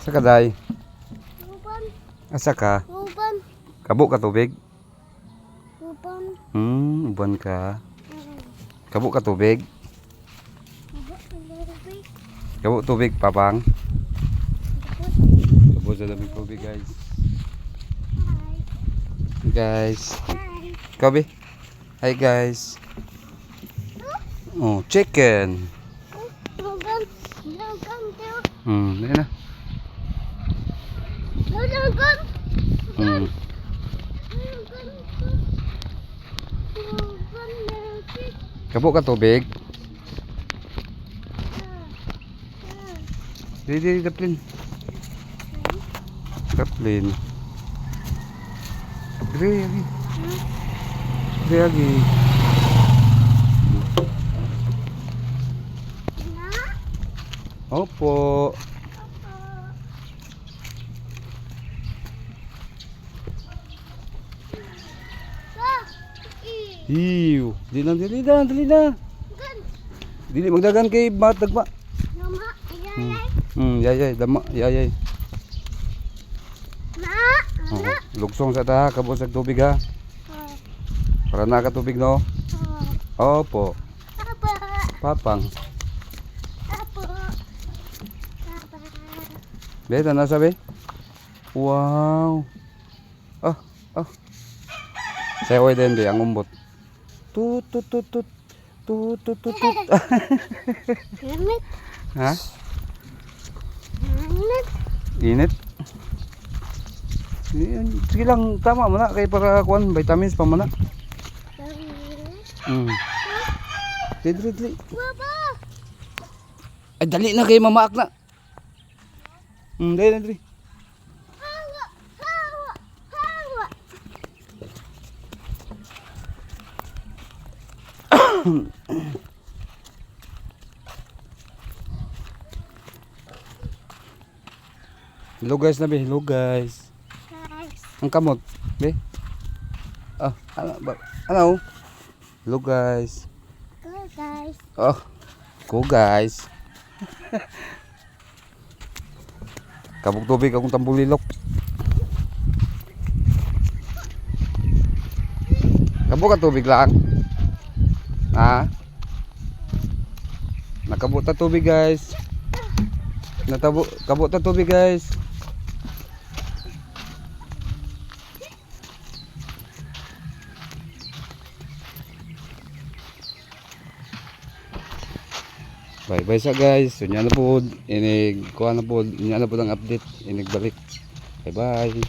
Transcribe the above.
Sa kaday. Uban. Asa ka? Uban. Kabo ka tubig? Uban. Uban ka. Kabo ka tubig? Kabo tubig, papang. Kabo sa daming tubig, guys. Guys. Hi. Kabi. Hi, guys. Oh, chicken. Uban. Uban. Yan na. Uban. Hmm. Kabo ka tubig? Dili, Daplin. Daplin. Dili, lagi. Dili, lagi. Opo. Iu, dili na, dili na, dili na. Dili magdagan kay matagma. Yayay, dama, yayay. Oh, lugsong sa ta, kabo sa tubig ha. Para na ka tubig no. Opo. Papang. Beta na sabi. Wow. Oh, oh. Sayo din di ang umbot. Tut tut tut tut. Tut tut tut tut. Ha? Init. Sige lang, tama mo na kay para kuan vitamins pa mo na. Dili, dili. Ay dali na kay mamaak na. Dali na dali. Hello guys na be, hello guys. Ang kamot, be. Ah, ano? Hello guys. Go guys. Oh, go guys. Kabog tubig akong tambulilok. Kabog ka tubig lang. Ha? Nakabot na tubig guys. Kabot na tubig guys. Bye bye sa guys. Unya na po inig kuha na po, unya na po ang update inig balik. Bye bye.